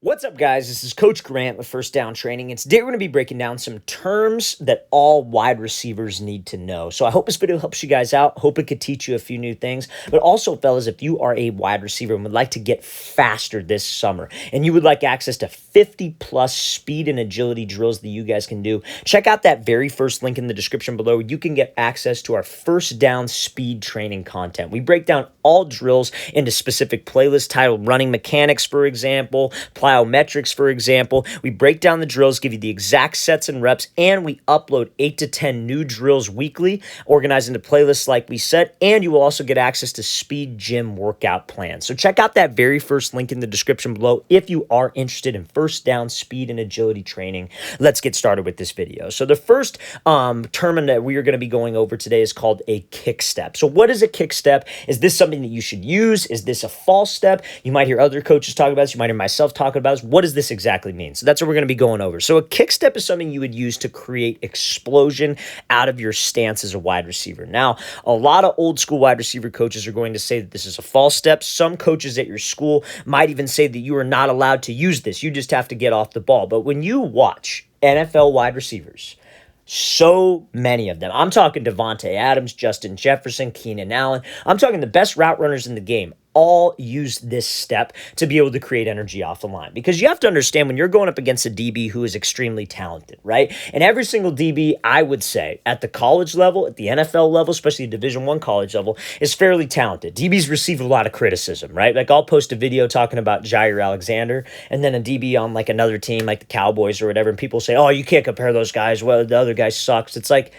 What's up, guys? This is Coach Grant with First Down Training, and today we're going to be breaking down some terms that all wide receivers need to know. So I hope this video helps you guys out. Hope it could teach you a few new things. But also, fellas, if you are a wide receiver and would like to get faster this summer, and you would like access to 50-plus speed and agility drills that you guys can do, check out that very first link in the description below. You can get access to our First Down speed training content. We break down all drills into specific playlists titled Running Mechanics, for example, plyometrics, for example. We break down the drills, give you the exact sets and reps, and we upload 8 to 10 new drills weekly, organized into playlists like we said, and you will also get access to speed gym workout plans. So check out that very first link in the description below if you are interested in first down speed and agility training. Let's get started with this video. So the first term that we are going to be going over today is called a kickstep. So what is a kickstep? Is this something that you should use? Is this a false step? You might hear other coaches talk about this. You might hear myself talk about this. What does this exactly mean? So that's what we're going to be going over. So a kick step is something you would use to create explosion out of your stance as a wide receiver. Now, a lot of old school wide receiver coaches are going to say that this is a false step. Some coaches at your school might even say that you are not allowed to use this. You just have to get off the ball. But when you watch NFL wide receivers, so many of them. I'm talking Davante Adams, Justin Jefferson, Keenan Allen. I'm talking the best route runners in the game. All use this step to be able to create energy off the line. Because you have to understand when you're going up against a DB who is extremely talented, right? And every single DB, I would say, at the college level, at the NFL level, especially Division I college level, is fairly talented. DBs receive a lot of criticism, right? Like I'll post a video talking about Jair Alexander and then a DB on like another team like the Cowboys or whatever, and people say, oh, you can't compare those guys. Well, the other guy sucks. It's like,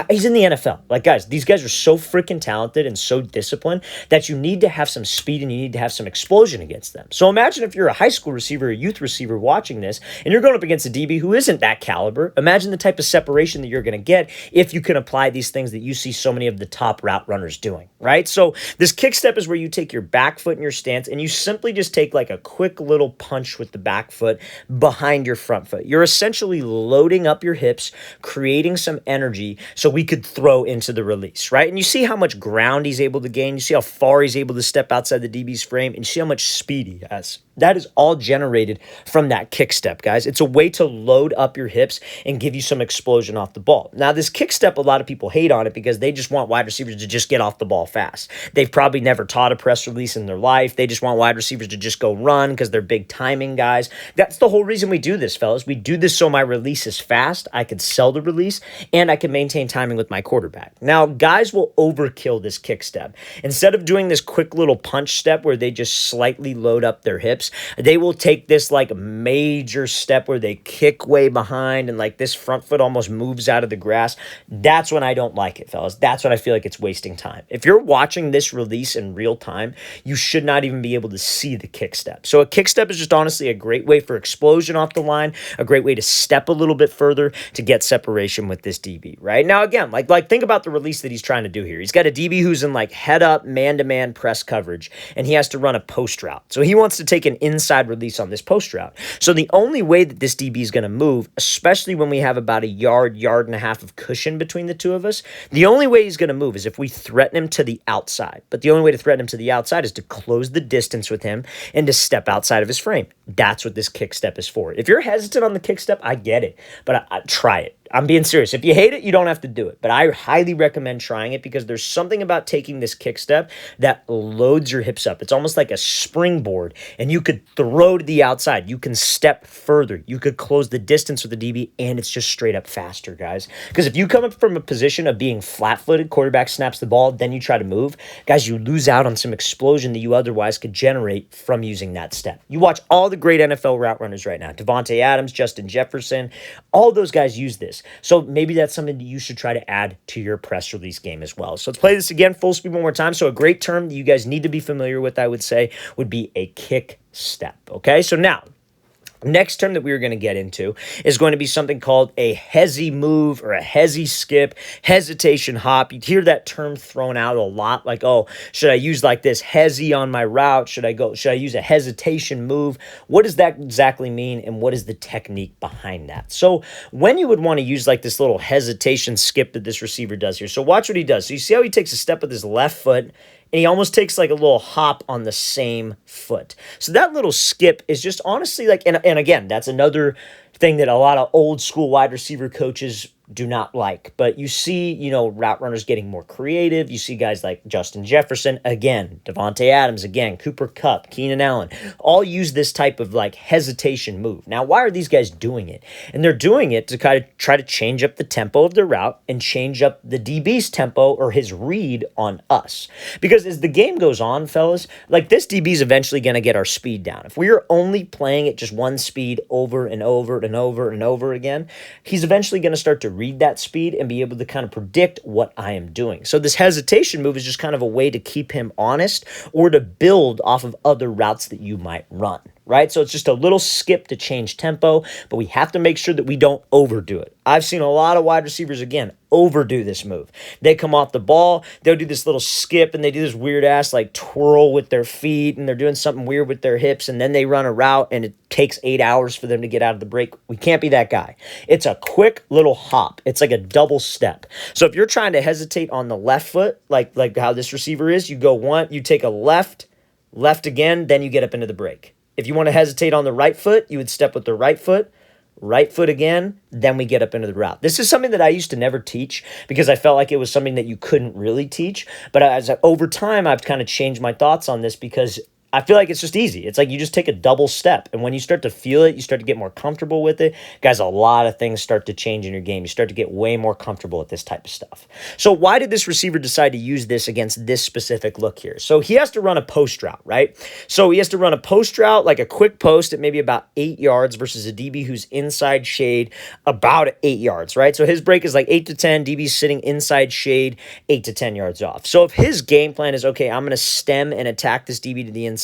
he's in the NFL. Like, guys, these guys are so freaking talented and so disciplined that you need to have some speed and you need to have some explosion against them. So imagine if you're a high school receiver, a youth receiver watching this, and you're going up against a DB who isn't that caliber. Imagine the type of separation that you're going to get if you can apply these things that you see so many of the top route runners doing, right? So this kick step is where you take your back foot in your stance and you simply just take like a quick little punch with the back foot behind your front foot. You're essentially loading up your hips, creating some energy so we could throw into the release, right? And you see how much ground he's able to gain. You see how far he's able to step outside the DB's frame, and you see how much speed he has. That is all generated from that kick step, guys. It's a way to load up your hips and give you some explosion off the ball. Now, this kick step, a lot of people hate on it because they just want wide receivers to just get off the ball fast. They've probably never taught a press release in their life. They just want wide receivers to just go run because they're big timing guys. That's the whole reason we do this, fellas. We do this so my release is fast, I can sell the release, and I can maintain timing with my quarterback. Now, guys will overkill this kick step. Instead of doing this quick little punch step where they just slightly load up their hips, they will take this like major step where they kick way behind and like this front foot almost moves out of the grass. That's when I don't like it, fellas. That's when I feel like it's wasting time. If you're watching this release in real time, you should not even be able to see the kick step. So a kick step is just honestly a great way for explosion off the line, a great way to step a little bit further to get separation with this DB, right? Now, again, like think about the release that he's trying to do here. He's got a DB who's in like head up, man-to-man press coverage, and he has to run a post route. So he wants to take an inside release on this post route. So the only way that this DB is going to move, especially when we have about a yard and a half of cushion between the two of us, the only way he's going to move is if we threaten him to the outside. But the only way to threaten him to the outside is to close the distance with him and to step outside of his frame. That's what this kick step is for. If you're hesitant on the kick step, I get it, but I try it. I'm being serious. If you hate it, you don't have to do it. But I highly recommend trying it because there's something about taking this kick step that loads your hips up. It's almost like a springboard, and you could throw to the outside. You can step further. You could close the distance with the DB, and it's just straight up faster, guys. Because if you come up from a position of being flat-footed, quarterback snaps the ball, then you try to move, guys, you lose out on some explosion that you otherwise could generate from using that step. You watch all the great NFL route runners right now. Davante Adams, Justin Jefferson, all those guys use this. So maybe that's something that you should try to add to your press release game as well. So let's play this again, full speed one more time. So a great term that you guys need to be familiar with, I would say, would be a kick step. Okay, so now, next term that we are going to get into is going to be something called a Hesi move or a Hesi skip, hesitation hop. You hear that term thrown out a lot, like, oh, should I use like this Hesi on my route? Should I use a hesitation move? What does that exactly mean, and what is the technique behind that? So when you would want to use like this little hesitation skip that this receiver does here. So watch what he does. So you see how he takes a step with his left foot and he almost takes like a little hop on the same foot. So that little skip is just honestly like, and again, that's another thing that a lot of old school wide receiver coaches do not like. But you see, route runners getting more creative. You see guys like Justin Jefferson, again, Devontae Adams, again, Cooper Kupp, Keenan Allen, all use this type of like hesitation move. Now, why are these guys doing it? And they're doing it to kind of try to change up the tempo of their route and change up the DB's tempo or his read on us. Because as the game goes on, fellas, like this DB is eventually going to get our speed down. If we are only playing at just one speed over and over and over and over again, he's eventually going to start to read that speed and be able to kind of predict what I am doing. So this hesitation move is just kind of a way to keep him honest or to build off of other routes that you might run, right? So it's just a little skip to change tempo, but we have to make sure that we don't overdo it. I've seen a lot of wide receivers, again, overdo this move. They come off the ball, they'll do this little skip, and they do this weird ass like twirl with their feet, and they're doing something weird with their hips, and then they run a route, and it takes 8 hours for them to get out of the break. We can't be that guy. It's a quick little hop. It's like a double step. So if you're trying to hesitate on the left foot, like how this receiver is, you go one, you take a left again, then you get up into the break. If you want to hesitate on the right foot, you would step with the right foot again, then we get up into the route. This is something that I used to never teach because I felt like it was something that you couldn't really teach. But over time, I've kind of changed my thoughts on this because I feel like it's just easy. It's like you just take a double step. And when you start to feel it, you start to get more comfortable with it. Guys, a lot of things start to change in your game. You start to get way more comfortable with this type of stuff. So why did this receiver decide to use this against this specific look here? So he has to run a post route, right? So he has to run a post route, like a quick post at maybe about 8 yards versus a DB who's inside shade about 8 yards, right? So his break is like 8 to 10. DB's sitting inside shade 8 to 10 yards off. So if his game plan is, okay, I'm going to stem and attack this DB to the inside,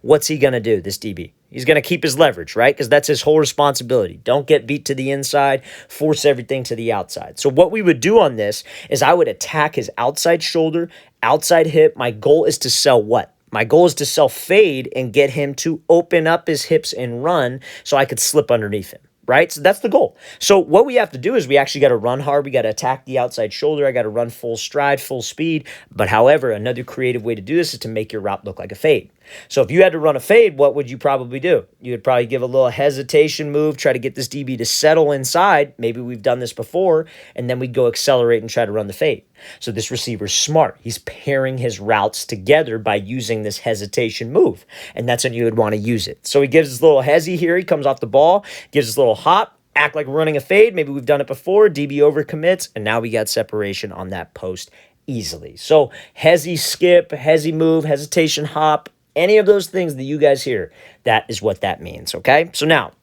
what's he going to do, this DB? He's going to keep his leverage, right? Because that's his whole responsibility. Don't get beat to the inside, force everything to the outside. So what we would do on this is I would attack his outside shoulder, outside hip. My goal is to sell what? My goal is to sell fade and get him to open up his hips and run so I could slip underneath him. Right? So that's the goal. So what we have to do is we actually got to run hard. We got to attack the outside shoulder. I got to run full stride, full speed. But however, another creative way to do this is to make your route look like a fade. So if you had to run a fade, what would you probably do? You would probably give a little hesitation move, try to get this DB to settle inside. Maybe we've done this before, and then we'd go accelerate and try to run the fade. So this receiver's smart. He's pairing his routes together by using this hesitation move, and that's when you would want to use it. So he gives this little hezi here. He comes off the ball, gives this little hop, act like we're running a fade. Maybe we've done it before. DB overcommits, and now we got separation on that post easily. So hezi skip, hezi move, hesitation hop, any of those things that you guys hear, that is what that means, okay? So now,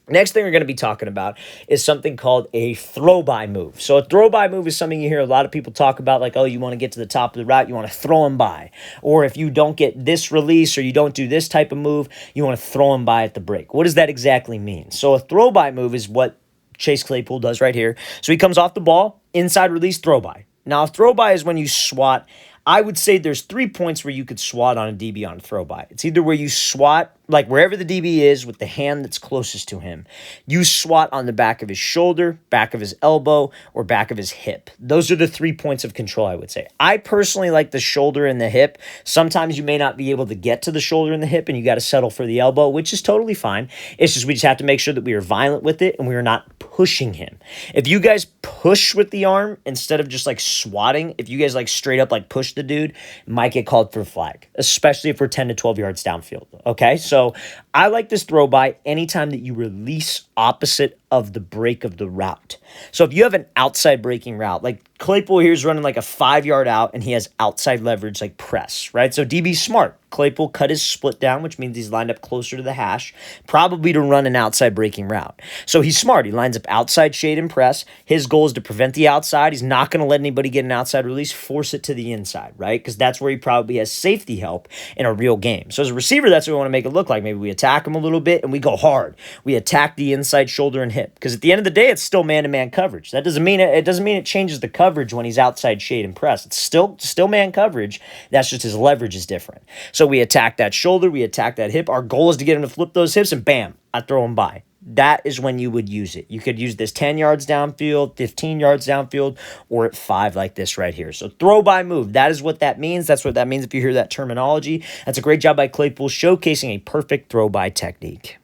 next thing we're going to be talking about is something called a throw-by move. So a throw-by move is something you hear a lot of people talk about, like, oh, you want to get to the top of the route, you want to throw them by. Or if you don't get this release or you don't do this type of move, you want to throw them by at the break. What does that exactly mean? So a throw-by move is what Chase Claypool does right here. So he comes off the ball, inside release, throw-by. Now, a throw-by is when you swat. I would say there's 3 points where you could swat on a DB on a throw-by. It's either where you swat, like wherever the DB is with the hand that's closest to him. You swat on the back of his shoulder, back of his elbow, or back of his hip. Those are the 3 points of control, I would say. I personally like the shoulder and the hip. Sometimes you may not be able to get to the shoulder and the hip, and you got to settle for the elbow, which is totally fine. It's just we just have to make sure that we are violent with it and we are not pushing him. If you guys push with the arm instead of just like swatting, if you guys like straight up like push the dude, it might get called for a flag, especially if we're 10 to 12 yards downfield. Okay, so I like this throw by anytime that you release opposite of the break of the route. So if you have an outside breaking route, like Claypool here is running like a 5-yard out and he has outside leverage like press, right? So DB's smart. Claypool cut his split down, which means he's lined up closer to the hash, probably to run an outside breaking route. So he's smart. He lines up outside shade and press. His goal is to prevent the outside. He's not going to let anybody get an outside release, force it to the inside, right? Because that's where he probably has safety help in a real game. So as a receiver, that's what we want to make it look like. Maybe we attack him a little bit and we go hard. We attack the inside shoulder and hip. Because at the end of the day, it's still man-to-man coverage. That doesn't mean it changes the coverage when he's outside shade and press. It's still man coverage. That's just his leverage is different. So we attack that shoulder, we attack that hip. Our goal is to get him to flip those hips, and bam, I throw him by. that is when you would use it. You could use this 10 yards downfield, 15 yards downfield, or at 5 like this right here. So throw by move, that is what that means. That's what that means if you hear that terminology. That's a great job by Claypool showcasing a perfect throw by technique.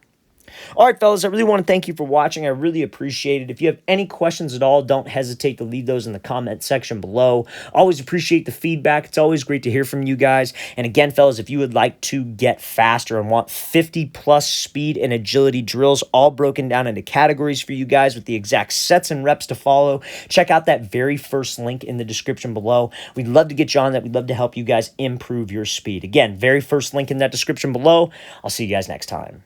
All right, fellas, I really want to thank you for watching. I really appreciate it. If you have any questions at all, don't hesitate to leave those in the comment section below. Always appreciate the feedback. It's always great to hear from you guys. And again, fellas, if you would like to get faster and want 50+ speed and agility drills all broken down into categories for you guys with the exact sets and reps to follow, check out that very first link in the description below. We'd love to get you on that. We'd love to help you guys improve your speed. Again, very first link in that description below. I'll see you guys next time.